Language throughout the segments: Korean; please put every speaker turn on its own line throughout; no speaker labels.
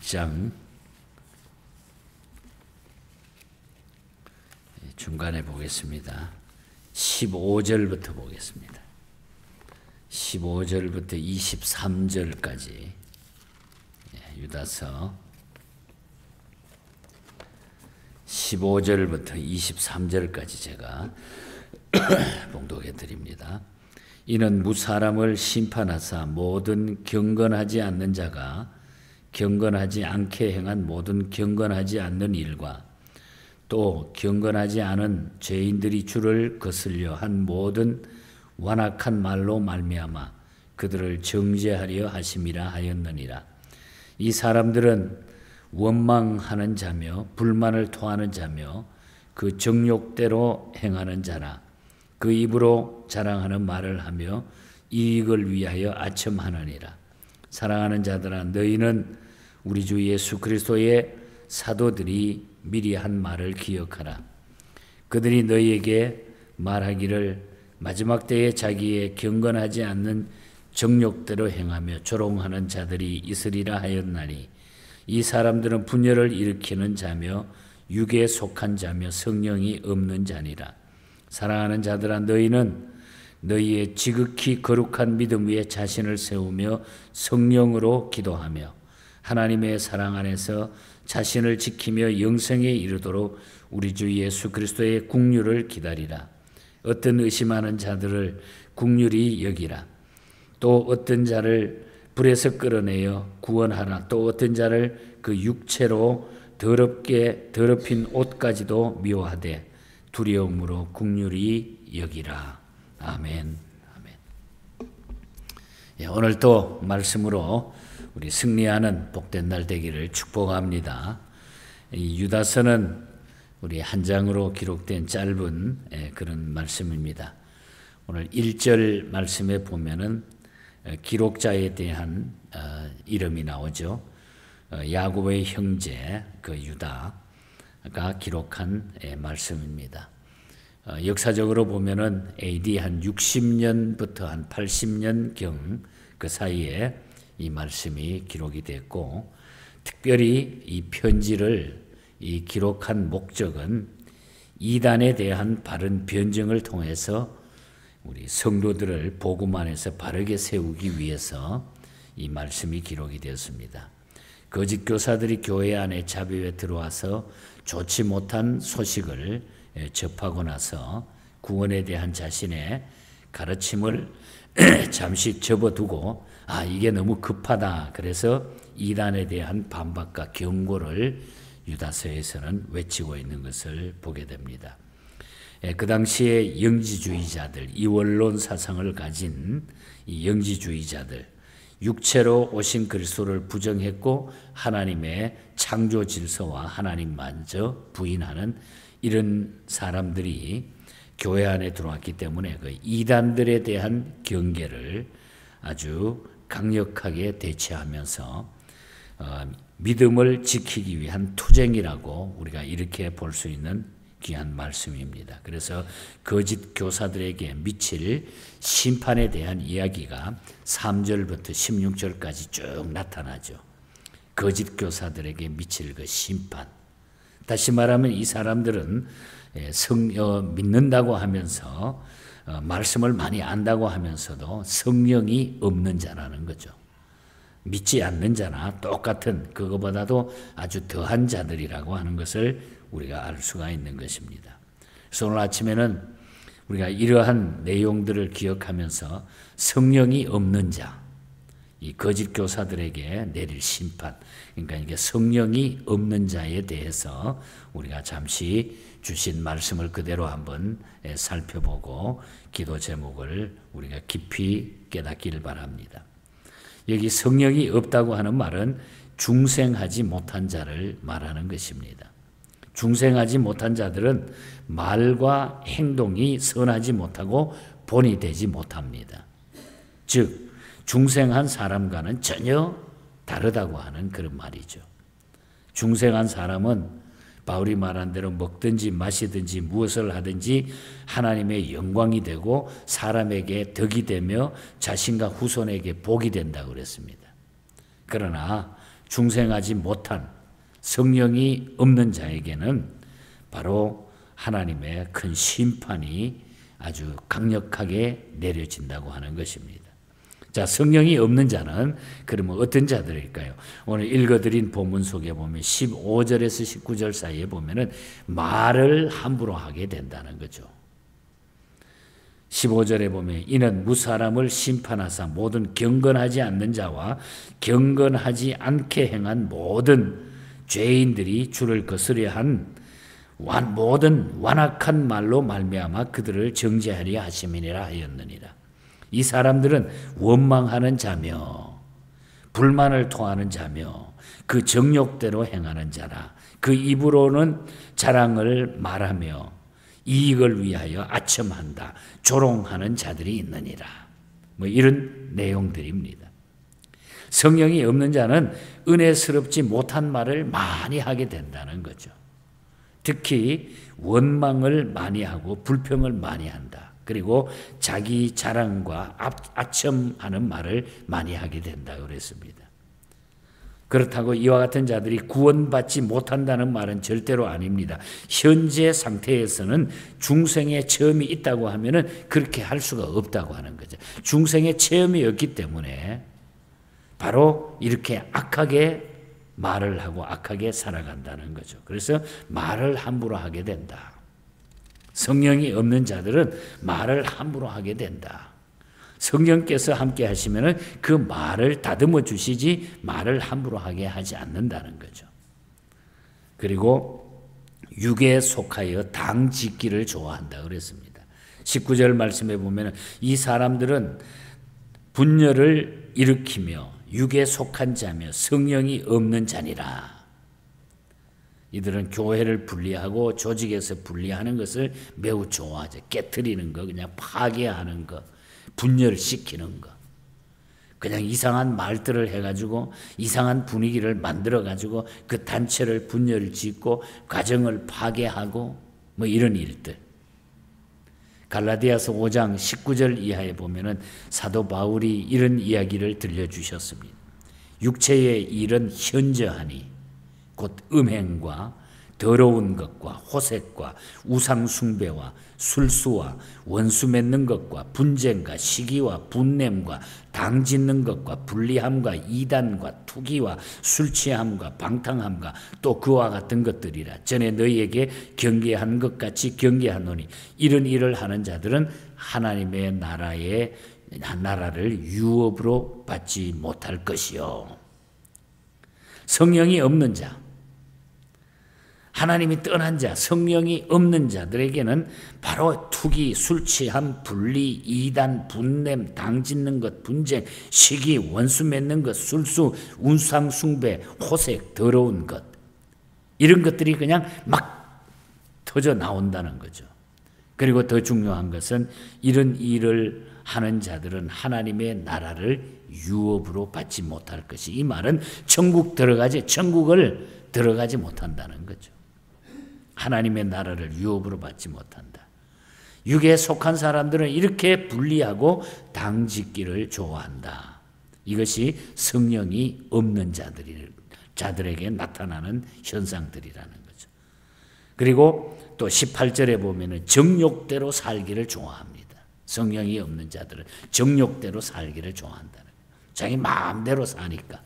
1장 중간에 보겠습니다. 15절부터 보겠습니다. 15절부터 23절까지 유다서 15절부터 23절까지 제가 봉독해 드립니다. 이는 무사람을 심판하사 모든 경건하지 않는 자가 경건하지 않게 행한 모든 경건하지 않는 일과 또 경건하지 않은 죄인들이 주를 거슬려 한 모든 완악한 말로 말미암아 그들을 정죄하려 하심이라 하였느니라. 이 사람들은 원망하는 자며 불만을 토하는 자며 그 정욕대로 행하는 자라. 그 입으로 자랑하는 말을 하며 이익을 위하여 아첨하느니라. 사랑하는 자들아, 너희는 우리 주 예수 그리스도의 사도들이 미리 한 말을 기억하라. 그들이 너희에게 말하기를 마지막 때에 자기의 경건하지 않는 정욕대로 행하며 조롱하는 자들이 있으리라 하였나니 이 사람들은 분열을 일으키는 자며 육에 속한 자며 성령이 없는 자니라. 사랑하는 자들아, 너희는 너희의 지극히 거룩한 믿음 위에 자신을 세우며 성령으로 기도하며 하나님의 사랑 안에서 자신을 지키며 영생에 이르도록 우리 주 예수 그리스도의 국류를 기다리라. 어떤 의심하는 자들을 국률이 여기라. 또 어떤 자를 불에서 끌어내어 구원하라. 또 어떤 자를 그 육체로 더럽힌 옷까지도 미워하되 두려움으로 국률이 여기라. 아멘. 아멘. 예, 오늘 또 말씀으로 우리 승리하는 복된 날 되기를 축복합니다. 이 유다서는 우리 한 장으로 기록된 짧은 그런 말씀입니다. 오늘 1절 말씀에 보면은 기록자에 대한 이름이 나오죠. 야곱의 형제 그 유다가 기록한 말씀입니다. 역사적으로 보면은 AD 한 60년부터 한 80년경 그 사이에 이 말씀이 기록이 됐고, 특별히 이 편지를 이 기록한 목적은 이단에 대한 바른 변증을 통해서 우리 성도들을 복음 안에서 바르게 세우기 위해서 이 말씀이 기록이 되었습니다. 거짓 교사들이 교회 안에 자비에 들어와서 좋지 못한 소식을 접하고 나서 구원에 대한 자신의 가르침을 잠시 접어두고 이게 너무 급하다. 그래서 이단에 대한 반박과 경고를 유다서에서는 외치고 있는 것을 보게 됩니다. 그 당시에 영지주의자들, 이원론 사상을 가진 이 영지주의자들, 육체로 오신 그리스도를 부정했고 하나님의 창조 질서와 하나님마저 부인하는 이런 사람들이 교회 안에 들어왔기 때문에 그 이단들에 대한 경계를 아주 강력하게 대처하면서 믿음을 지키기 위한 투쟁이라고 우리가 이렇게 볼 수 있는 귀한 말씀입니다. 그래서 거짓 교사들에게 미칠 심판에 대한 이야기가 3절부터 16절까지 쭉 나타나죠. 거짓 교사들에게 미칠 그 심판. 다시 말하면 이 사람들은 믿는다고 하면서 말씀을 많이 안다고 하면서도 성령이 없는 자라는 거죠. 믿지 않는 자나 똑같은 그거보다도 아주 더한 자들이라고 하는 것을 우리가 알 수가 있는 것입니다. 그래서 오늘 아침에는 우리가 이러한 내용들을 기억하면서 성령이 없는 자, 이 거짓 교사들에게 내릴 심판, 그러니까 이게 성령이 없는 자에 대해서 우리가 잠시 주신 말씀을 그대로 한번 살펴보고 기도 제목을 우리가 깊이 깨닫기를 바랍니다. 여기 성령이 없다고 하는 말은 중생하지 못한 자를 말하는 것입니다. 중생하지 못한 자들은 말과 행동이 선하지 못하고 본이 되지 못합니다. 즉 중생한 사람과는 전혀 다르다고 하는 그런 말이죠. 중생한 사람은 바울이 말한 대로 먹든지 마시든지 무엇을 하든지 하나님의 영광이 되고 사람에게 덕이 되며 자신과 후손에게 복이 된다고 그랬습니다. 그러나 중생하지 못한 성령이 없는 자에게는 바로 하나님의 큰 심판이 아주 강력하게 내려진다고 하는 것입니다. 자, 성령이 없는 자는 그러면 어떤 자들일까요? 오늘 읽어드린 본문 속에 보면 15절에서 19절 사이에 보면은 말을 함부로 하게 된다는 거죠. 15절에 보면 이는 무사람을 심판하사 모든 경건하지 않는 자와 경건하지 않게 행한 모든 죄인들이 주를 거스려 한 모든 완악한 말로 말미암아 그들을 정죄하려 하심이니라 하였느니라. 이 사람들은 원망하는 자며 불만을 토하는 자며 그 정욕대로 행하는 자라. 그 입으로는 자랑을 말하며 이익을 위하여 아첨한다. 조롱하는 자들이 있느니라. 뭐 이런 내용들입니다. 성령이 없는 자는 은혜스럽지 못한 말을 많이 하게 된다는 거죠. 특히 원망을 많이 하고 불평을 많이 한다. 그리고 자기 자랑과 아첨하는 말을 많이 하게 된다 그랬습니다. 그렇다고 이와 같은 자들이 구원받지 못한다는 말은 절대로 아닙니다. 현재 상태에서는 중생의 체험이 있다고 하면은 그렇게 할 수가 없다고 하는 거죠. 중생의 체험이 없기 때문에 바로 이렇게 악하게 말을 하고 악하게 살아간다는 거죠. 그래서 말을 함부로 하게 된다. 성령이 없는 자들은 말을 함부로 하게 된다. 성령께서 함께 하시면은 그 말을 다듬어 주시지 말을 함부로 하게 하지 않는다는 거죠. 그리고 육에 속하여 당 짓기를 좋아한다 그랬습니다. 19절 말씀에 보면은 이 사람들은 분열을 일으키며 육에 속한 자며 성령이 없는 자니라. 이들은 교회를 분리하고 조직에서 분리하는 것을 매우 좋아하죠. 깨트리는 거, 그냥 파괴하는 거, 분열시키는 거. 그냥 이상한 말들을 해가지고 이상한 분위기를 만들어가지고 그 단체를 분열짓고 가정을 파괴하고 뭐 이런 일들. 갈라디아서 5장 19절 이하에 보면은 사도 바울이 이런 이야기를 들려주셨습니다. 육체의 일은 현저하니 곧 음행과 더러운 것과 호색과 우상숭배와 술수와 원수 맺는 것과 분쟁과 시기와 분냄과 당짓는 것과 불리함과 이단과 투기와 술취함과 방탕함과 또 그와 같은 것들이라. 전에 너희에게 경계한 것 같이 경계하노니 이런 일을 하는 자들은 하나님의 나라를 유업으로 받지 못할 것이요. 성령이 없는 자, 하나님이 떠난 자, 성령이 없는 자들에게는 바로 투기, 술취함, 분리, 이단, 분냄, 당짓는 것, 분쟁, 시기, 원수 맺는 것, 술수, 우상숭배, 호색, 더러운 것, 이런 것들이 그냥 막 터져 나온다는 거죠. 그리고 더 중요한 것은 이런 일을 하는 자들은 하나님의 나라를 유업으로 받지 못할 것이, 이 말은 천국을 들어가지 못한다는 거죠. 하나님의 나라를 유업으로 받지 못한다. 육에 속한 사람들은 이렇게 분리하고 당짓기를 좋아한다. 이것이 성령이 없는 자들에게 나타나는 현상들이라는 거죠. 그리고 또 18절에 보면은 정욕대로 살기를 좋아합니다. 성령이 없는 자들은 정욕대로 살기를 좋아한다는 거예요. 자기 마음대로 사니까.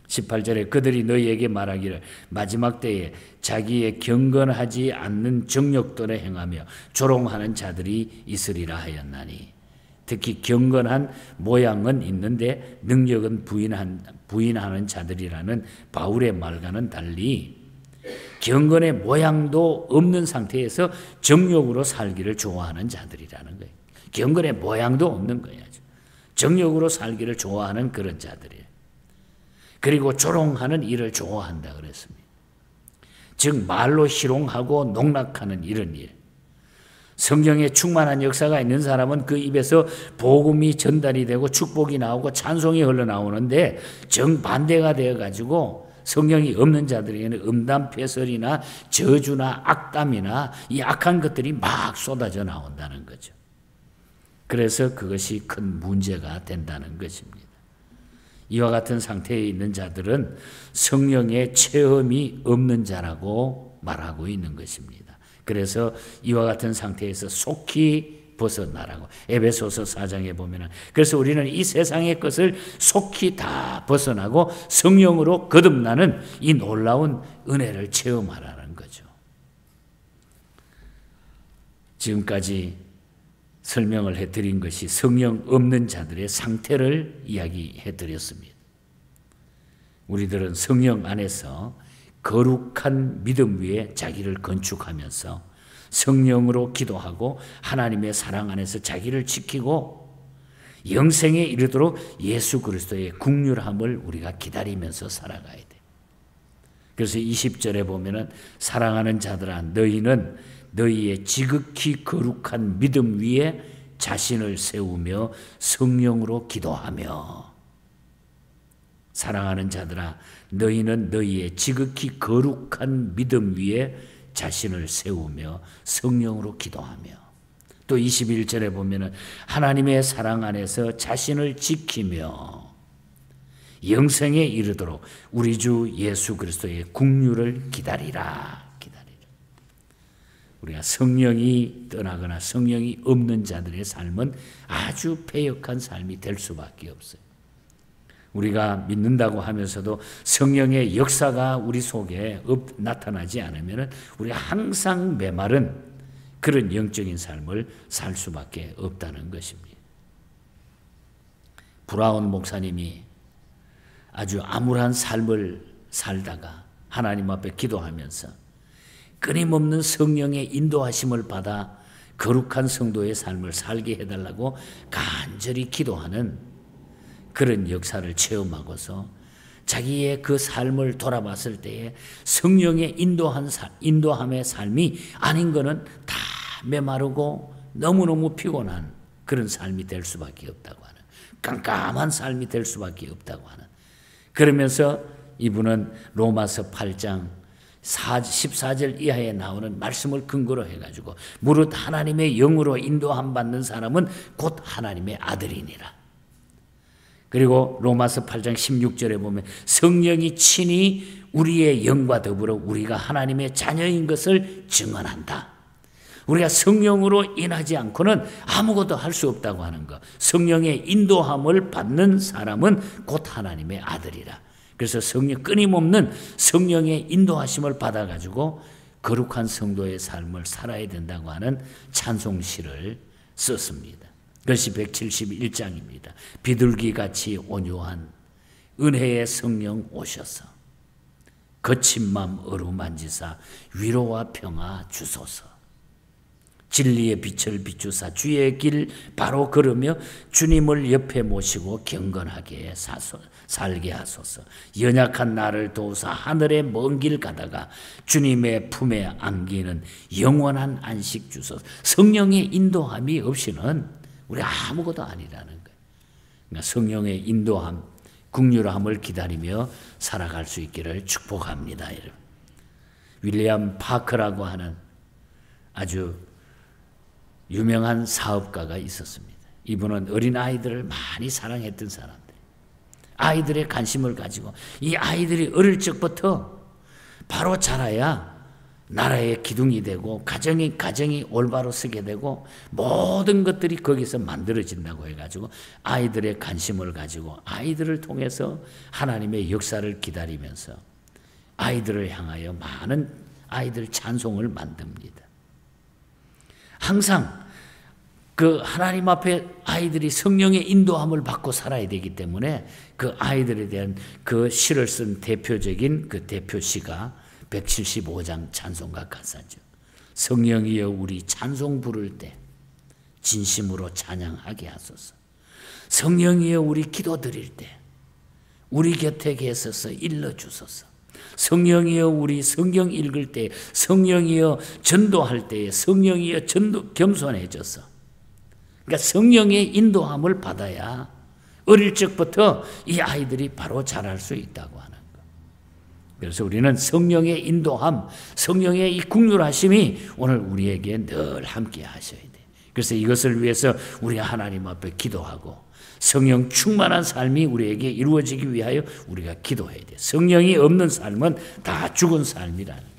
18절에 그들이 너희에게 말하기를 마지막 때에 자기의 경건하지 않는 정욕대로 행하며 조롱하는 자들이 있으리라 하였나니. 특히 경건한 모양은 있는데 능력은 부인하는 자들이라는 바울의 말과는 달리 경건의 모양도 없는 상태에서 정욕으로 살기를 좋아하는 자들이라는 거예요. 경건의 모양도 없는 거예요. 정욕으로 살기를 좋아하는 그런 자들이에요. 그리고 조롱하는 일을 좋아한다 그랬습니다. 즉 말로 희롱하고 농락하는 이런 일. 성경에 충만한 역사가 있는 사람은 그 입에서 복음이 전달이 되고 축복이 나오고 찬송이 흘러나오는데 정반대가 되어가지고 성령이 없는 자들에게는 음담패설이나 저주나 악담이나 이 악한 것들이 막 쏟아져 나온다는 거죠. 그래서 그것이 큰 문제가 된다는 것입니다. 이와 같은 상태에 있는 자들은 성령의 체험이 없는 자라고 말하고 있는 것입니다. 그래서 이와 같은 상태에서 속히 벗어나라고 에베소서 4장에 보면은, 그래서 우리는 이 세상의 것을 속히 다 벗어나고 성령으로 거듭나는 이 놀라운 은혜를 체험하라는 거죠. 지금까지 설명을 해드린 것이 성령 없는 자들의 상태를 이야기해 드렸습니다. 우리들은 성령 안에서 거룩한 믿음 위에 자기를 건축하면서 성령으로 기도하고 하나님의 사랑 안에서 자기를 지키고 영생에 이르도록 예수 그리스도의 긍휼함을 우리가 기다리면서 살아가야 돼. 그래서 20절에 보면은 사랑하는 자들아 너희는 너희의 지극히 거룩한 믿음 위에 자신을 세우며 성령으로 기도하며, 사랑하는 자들아 너희는 너희의 지극히 거룩한 믿음 위에 자신을 세우며 성령으로 기도하며, 또 21절에 보면은 하나님의 사랑 안에서 자신을 지키며 영생에 이르도록 우리 주 예수 그리스도의 긍휼을 기다리라. 우리가 성령이 떠나거나 성령이 없는 자들의 삶은 아주 패역한 삶이 될 수밖에 없어요. 우리가 믿는다고 하면서도 성령의 역사가 우리 속에 나타나지 않으면 우리가 항상 메마른 그런 영적인 삶을 살 수밖에 없다는 것입니다. 브라운 목사님이 아주 암울한 삶을 살다가 하나님 앞에 기도하면서 끊임없는 성령의 인도하심을 받아 거룩한 성도의 삶을 살게 해달라고 간절히 기도하는 그런 역사를 체험하고서 자기의 그 삶을 돌아봤을 때에 성령의 인도함의 삶이 아닌 것은 다 메마르고 너무너무 피곤한 그런 삶이 될 수밖에 없다고 하는, 깜깜한 삶이 될 수밖에 없다고 하는, 그러면서 이분은 로마서 8장 14절 이하에 나오는 말씀을 근거로 해가지고 무릇 하나님의 영으로 인도함 받는 사람은 곧 하나님의 아들이니라. 그리고 로마서 8장 16절에 보면 성령이 친히 우리의 영과 더불어 우리가 하나님의 자녀인 것을 증언한다. 우리가 성령으로 인하지 않고는 아무것도 할 수 없다고 하는 것. 성령의 인도함을 받는 사람은 곧 하나님의 아들이라. 그래서 끊임없는 성령의 인도하심을 받아가지고 거룩한 성도의 삶을 살아야 된다고 하는 찬송시를 썼습니다. 그것이 171장입니다. 비둘기같이 온유한 은혜의 성령 오셔서 거친 맘 어루만지사 위로와 평화 주소서. 진리의 빛을 비추사 주의 길 바로 걸으며 주님을 옆에 모시고 경건하게 살게 하소서. 연약한 나를 도우사 하늘의 먼 길 가다가 주님의 품에 안기는 영원한 안식 주소서. 성령의 인도함이 없이는 우리 아무것도 아니라는 거예요. 그러니까 성령의 인도함, 긍휼함을 기다리며 살아갈 수 있기를 축복합니다. 여러분. 윌리엄 파커라고 하는 아주 유명한 사업가가 있었습니다. 이분은 어린아이들을 많이 사랑했던 사람들, 아이들의 관심을 가지고 이 아이들이 어릴 적부터 바로 자라야 나라의 기둥이 되고 가정이 올바로 서게 되고 모든 것들이 거기서 만들어진다고 해가지고 아이들의 관심을 가지고 아이들을 통해서 하나님의 역사를 기다리면서 아이들을 향하여 많은 아이들 찬송을 만듭니다. 항상 그 하나님 앞에 아이들이 성령의 인도함을 받고 살아야 되기 때문에 그 아이들에 대한 그 시를 쓴 대표적인 그 대표시가 175장 찬송가 가사죠. 성령이여 우리 찬송 부를 때 진심으로 찬양하게 하소서. 성령이여 우리 기도 드릴 때 우리 곁에 계셔서 일러주소서. 성령이여 우리 성경 읽을 때, 성령이여 전도할 때에 성령이여 겸손해져서, 그러니까 성령의 인도함을 받아야 어릴 적부터 이 아이들이 바로 자랄 수 있다고 하는 것. 그래서 우리는 성령의 인도함, 성령의 이 긍휼하심이 오늘 우리에게 늘 함께 하셔야 돼. 그래서 이것을 위해서 우리가 하나님 앞에 기도하고 성령 충만한 삶이 우리에게 이루어지기 위하여 우리가 기도해야 돼요. 성령이 없는 삶은 다 죽은 삶이라는 거예요.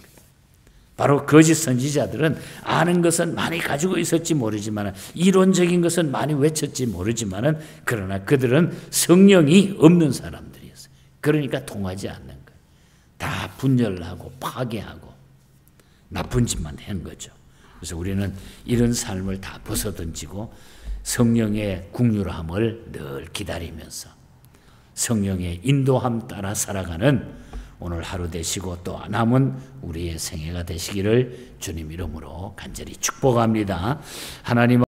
바로 거짓 선지자들은 아는 것은 많이 가지고 있었지 모르지만, 이론적인 것은 많이 외쳤지 모르지만, 그러나 그들은 성령이 없는 사람들이었어요. 그러니까 통하지 않는 거예요. 다 분열하고 파괴하고 나쁜 짓만 한 거죠. 그래서 우리는 이런 삶을 다 벗어던지고 성령의 긍휼함을 늘 기다리면서 성령의 인도함 따라 살아가는 오늘 하루 되시고 또 남은 우리의 생애가 되시기를 주님 이름으로 간절히 축복합니다. 하나님